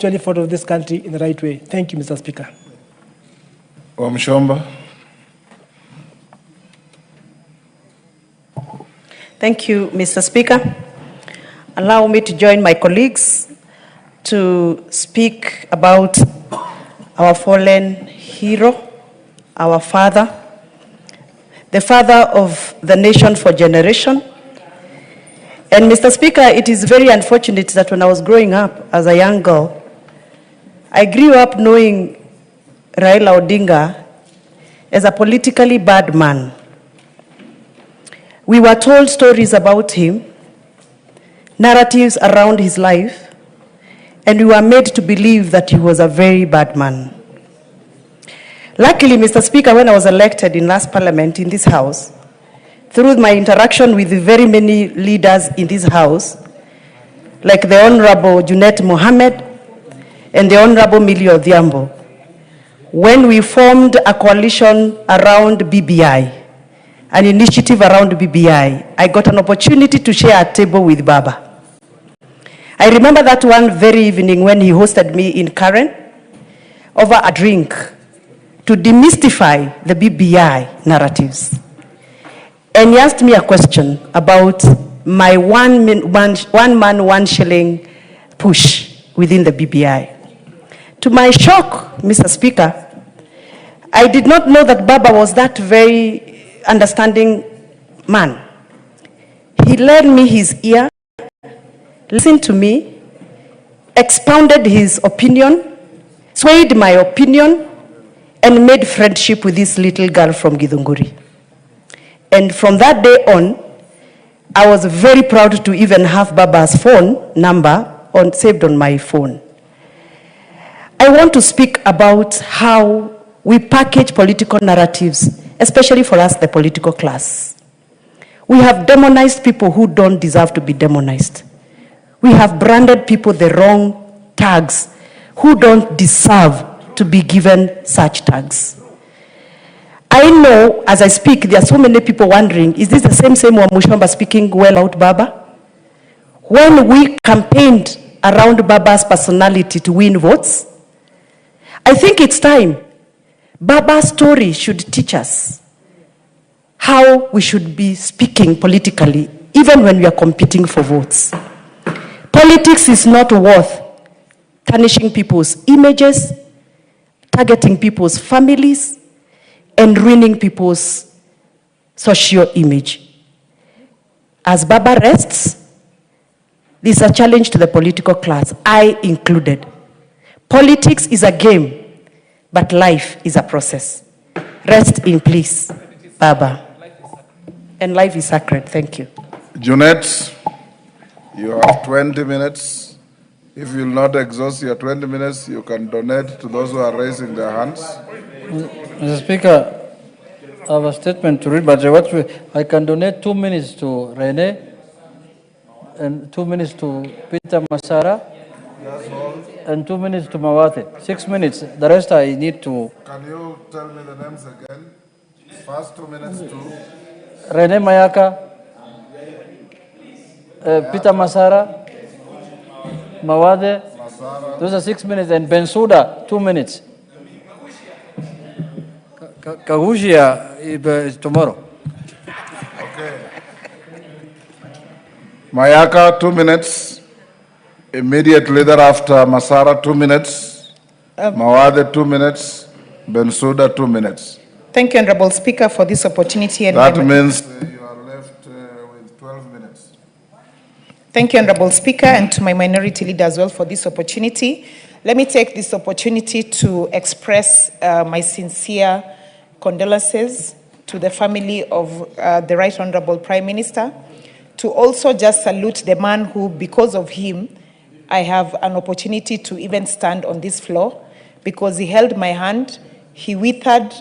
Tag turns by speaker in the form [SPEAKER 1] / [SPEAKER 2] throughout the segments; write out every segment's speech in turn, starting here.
[SPEAKER 1] actually thought of this country in the right way. Thank you, Mr. Speaker.
[SPEAKER 2] Wamchomba.
[SPEAKER 3] Thank you, Mr. Speaker. Allow me to join my colleagues to speak about our fallen hero, our father, the father of the nation for generation. And Mr. Speaker, it is very unfortunate that when I was growing up as a young girl, I grew up knowing Raila Odinga as a politically bad man. We were told stories about him, narratives around his life, and we were made to believe that he was a very bad man. Luckily, Mr. Speaker, when I was elected in last parliament in this house, through my interaction with very many leaders in this house, like the Honorable Junet Mohammed and the Honorable Millie Odhiambo, when we formed a coalition around BBI, an initiative around BBI, I got an opportunity to share a table with Baba. I remember that one very evening when he hosted me in Karen over a drink to demystify the BBI narratives. And he asked me a question about my one man, 1 shilling push within the BBI. To my shock, Mr. Speaker, I did not know that Baba was that very understanding man. He lent me his ear, listened to me, expounded his opinion, swayed my opinion, and made friendship with this little girl from Githunguri. And from that day on, I was very proud to even have Baba's phone number saved on my phone. I want to speak about how we package political narratives, especially for us, the political class. We have demonized people who don't deserve to be demonized. We have branded people the wrong tags who don't deserve to be given such tags. I know, as I speak, there are so many people wondering, is this the same Wamchomba speaking well about Baba? When we campaigned around Baba's personality to win votes, I think it's time. Baba's story should teach us how we should be speaking politically, even when we are competing for votes. Politics is not worth tarnishing people's images, targeting people's families, and ruining people's social image. As Baba rests, this is a challenge to the political class, I included. Politics is a game, but life is a process. Rest in peace, Baba. And life is sacred. Thank you.
[SPEAKER 2] Junet, you have 20 minutes. If you will not exhaust your 20 minutes, you can donate to those who are raising their hands.
[SPEAKER 4] Mr. Speaker, I have a statement to read, but I can donate 2 minutes to Rene and 2 minutes to Peter Masara and 2 minutes to Mawate. 6 minutes. The rest I need to...
[SPEAKER 2] Can you tell me the names again? First 2 minutes to...
[SPEAKER 4] Rene Mayaka, Peter Masara, Mawade. Those are 6 minutes. And Bensouda, 2 minutes. Kagushia is tomorrow.
[SPEAKER 2] Okay. Mayaka, 2 minutes. Immediately thereafter, Masara, 2 minutes. Mawade, 2 minutes. Bensouda, 2 minutes.
[SPEAKER 5] Thank you, Honorable Speaker, for this opportunity. And
[SPEAKER 2] that means you are left with 12 minutes.
[SPEAKER 5] Thank you, Honorable Speaker, and to my minority leader as well for this opportunity. Let me take this opportunity to express my sincere condolences to the family of the Right Honorable Prime Minister, to also just salute the man who, because of him, I have an opportunity to even stand on this floor, because he held my hand, he withered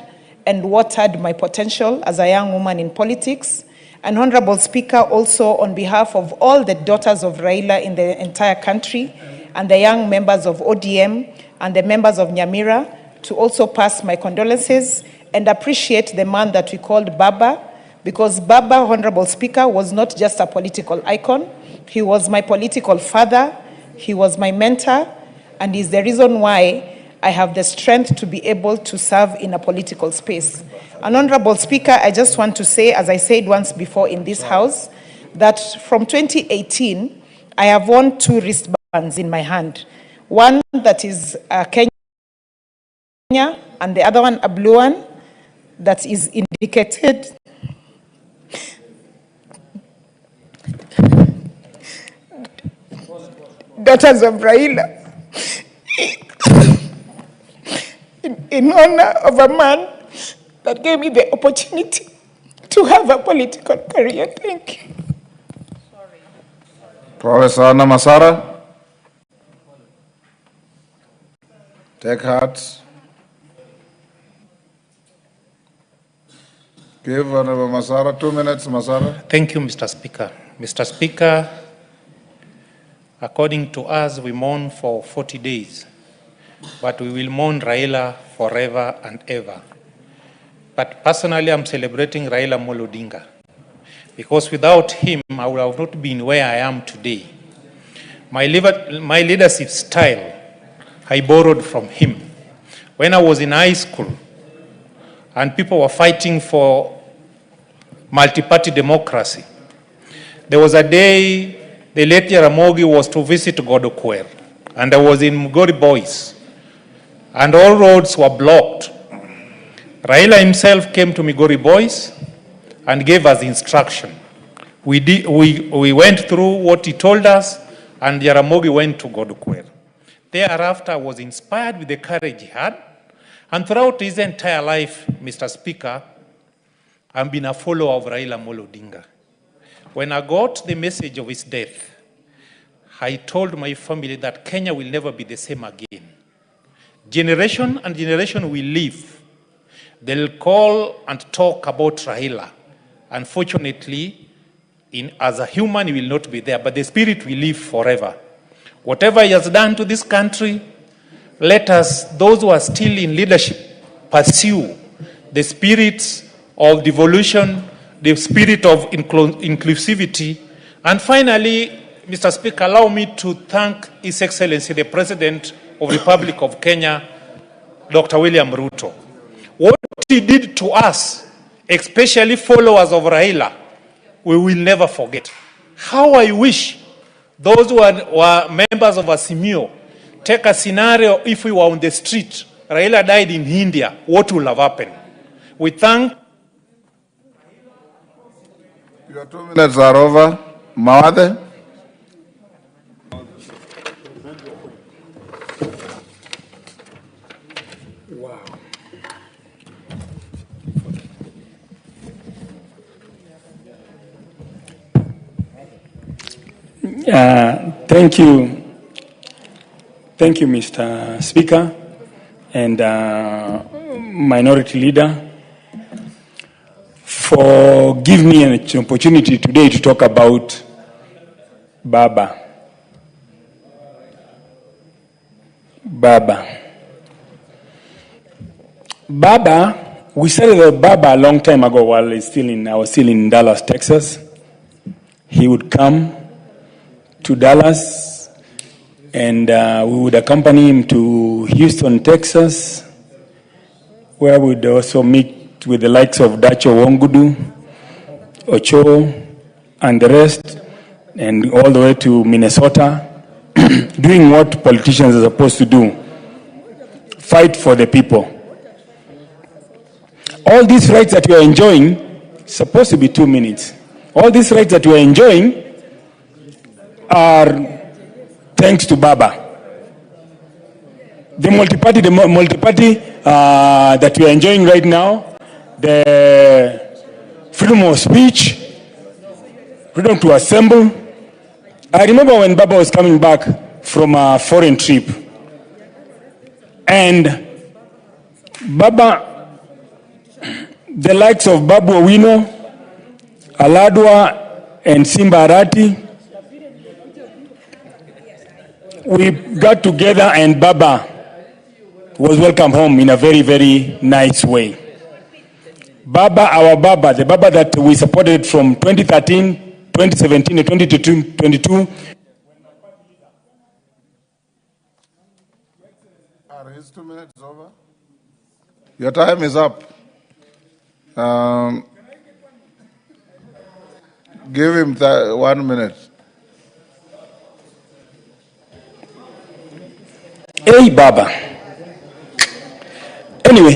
[SPEAKER 5] and watered my potential as a young woman in politics. And Honorable Speaker, also on behalf of all the daughters of Raila in the entire country, and the young members of ODM and the members of Nyamira, to also pass my condolences and appreciate the man that we called Baba, because Baba, Honorable Speaker, was not just a political icon. He was my political father. He was my mentor. and is the reason why I have the strength to be able to serve in a political space. And Honorable Speaker, I just want to say, as I said once before in this House, that from 2018, I have worn 2 wristbands in my hand. One that is Kenya, and the other one a blue one that is indicated Daughters of Raila, in honor of a man that gave me the opportunity to have a political career. Thank you.
[SPEAKER 2] Professor Anna Masara. Take heart. Give Honorable Masara 2 minutes, Masara.
[SPEAKER 6] Thank you, Mr. Speaker. Mr. Speaker, according to us, we mourn for 40 days, but we will mourn Raila forever and ever. But personally, I'm celebrating Raila Odinga, because without him, I would have not been where I am today. My leadership style, I borrowed from him. When I was in high school, and people were fighting for multi-party democracy, there was a day the late Jaramogi was to visit Godokwer, and I was in Mugori Boys, and all roads were blocked. Raila himself came to Migori Boys and gave us instruction. We went through what he told us, and Jaramogi went to Godokwer. Thereafter, I was inspired with the courage he had, and throughout his entire life, Mr. Speaker, I've been a follower of Raila Odinga. When I got the message of his death, I told my family that Kenya will never be the same again. Generation and generation will live. They'll call and talk about Raila. Unfortunately, as a human, he will not be there, but the spirit will live forever. Whatever he has done to this country, let us, those who are still in leadership, pursue the spirit of devolution, the spirit of inclusivity. And finally, Mr. Speaker, allow me to thank His Excellency, the President of the Republic of Kenya, Dr. William Ruto. What he did to us, especially followers of Raila, we will never forget. How I wish those who were members of Asimio take a scenario if we were on the street, Raila died in India, what will have happened? We thank.
[SPEAKER 2] Your 2 minutes are over. Mawade.
[SPEAKER 7] Thank you, Mr. Speaker and Minority Leader, for giving me an opportunity today to talk about Baba. We started Baba a long time ago while I was still in Dallas, Texas. He would come to Dallas, and we would accompany him to Houston, Texas, where we would also meet with the likes of Dacho Wongudu, Ocho, and the rest, and all the way to Minnesota, doing what politicians are supposed to do: fight for the people. All these rights that we are enjoying, supposed to be 2 minutes. All these rights that we are enjoying are thanks to Baba. The multi-party that we are enjoying right now, the freedom of speech, freedom to assemble. I remember when Baba was coming back from a foreign trip, and Baba, the likes of Babu Owino, Aladwa, and Simba Arati, we got together, and Baba was welcomed home in a very, very nice way. Baba, our Baba, the Baba that we supported from 2013, 2017, and 2022.
[SPEAKER 2] Are his 2 minutes over? Your time is up. Give him 1 minute.
[SPEAKER 7] Hey, Baba. Anyway,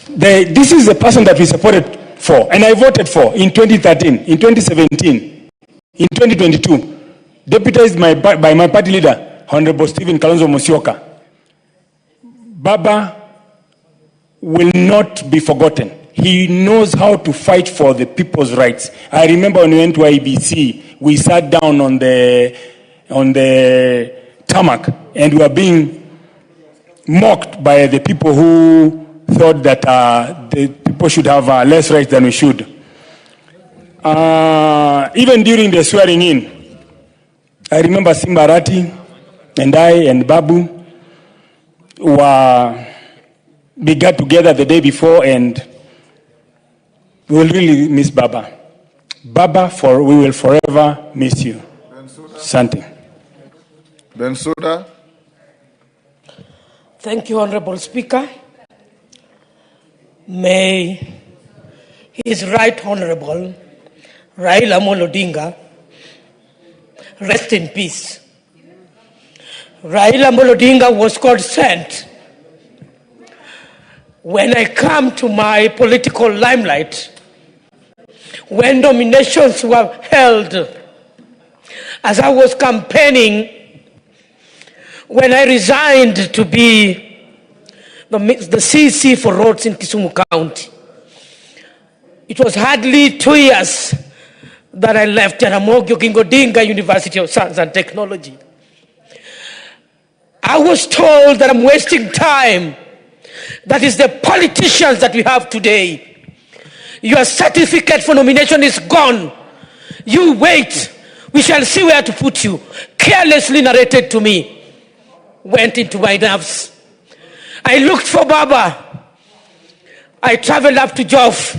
[SPEAKER 7] this is the person that we supported for, and I voted for in 2013, in 2017, in 2022, deputized by my party leader, Honorable Stephen Kalonzo Musyoka. Baba will not be forgotten. He knows how to fight for the people's rights. I remember when we went to IBC, we sat down on the tarmac and we were being mocked by the people who thought that the people should have less rights than we should. Even during the swearing in, I remember Simbarati and I and Babu we got together the day before, and we will really miss Baba. Baba, we will forever miss you. Something.
[SPEAKER 2] Bensouda.
[SPEAKER 1] Thank you, Honorable Speaker. May His Right Honorable Raila Odinga rest in peace. Raila Odinga was God sent. When I come to my political limelight, when nominations were held, as I was campaigning, when I resigned to be the CC for roads in Kisumu County, it was hardly 2 years that I left Jaramogi Oginga Odinga University of Science and Technology. I was told that I'm wasting time. That is the politicians that we have today. Your certificate for nomination is gone. You wait. We shall see where to put you. Carelessly narrated to me. Went into my nerves. I looked for Baba. I traveled up to Joff,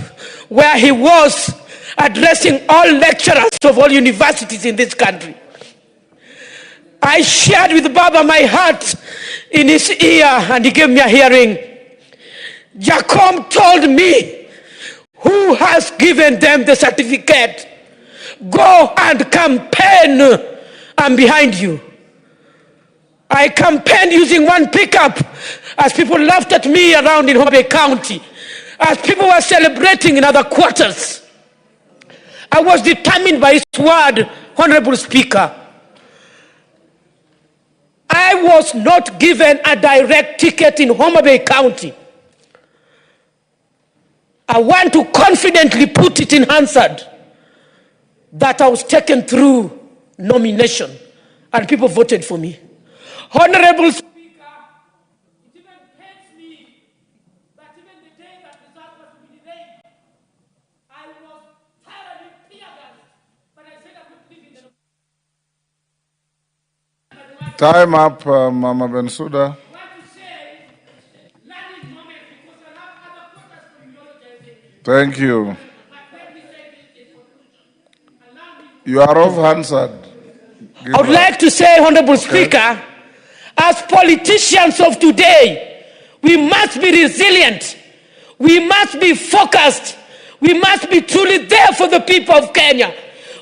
[SPEAKER 1] where he was addressing all lecturers of all universities in this country. I shared with Baba my heart in his ear, and he gave me a hearing. Jacob told me, who has given them the certificate? Go and campaign. I'm behind you. I campaigned using one pickup as people laughed at me around in Homa County, as people were celebrating in other quarters. I was determined by his word, Honorable Speaker. I was not given a direct ticket in Homa Bay County. I want to confidently put it in Hansard that I was taken through nomination and people voted for me. Honorable Speaker, it even pains me that even the day that result was to be delayed, I was thoroughly tear-gassed, but I said I would live in the...
[SPEAKER 2] Time up, Mama Bensouda. Thank you. You are off Hansard.
[SPEAKER 1] I would like to say, Honorable Speaker, as politicians of today, we must be resilient. We must be focused. We must be truly there for the people of Kenya.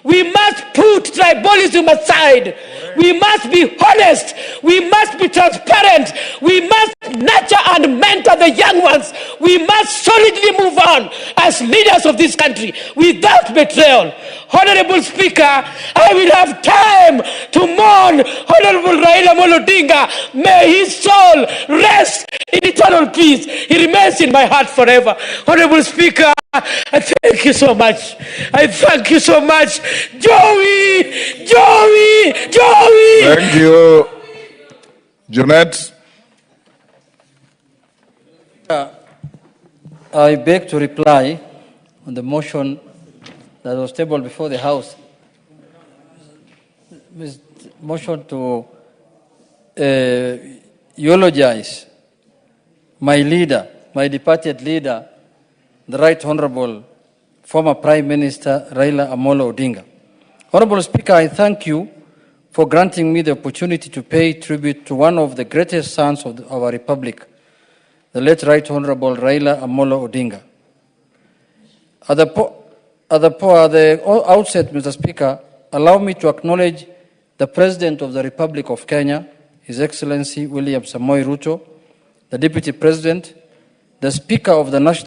[SPEAKER 1] We must put tribalism aside. We must be honest. We must be transparent. We must nurture and mentor the young ones. We must solidly move on as leaders of this country without betrayal. Honorable Speaker, I will have time to mourn Honorable Raila Odinga. May his soul rest in eternal peace. He remains in my heart forever. Honorable Speaker, I thank you so much. I thank you so much. Joey!
[SPEAKER 2] Thank you. Jeanette.
[SPEAKER 4] I beg to reply on the motion that was tabled before the House. Motion to eulogize my leader, my departed leader, the Right Honorable former Prime Minister Raila Amolo Odinga. Honorable Speaker, I thank you for granting me the opportunity to pay tribute to one of the greatest sons of our Republic, the late Right Honorable Raila Amolo Odinga. At the outset, Mr. Speaker, allow me to acknowledge the President of the Republic of Kenya, His Excellency William Samoei Ruto, the Deputy President, the Speaker of the National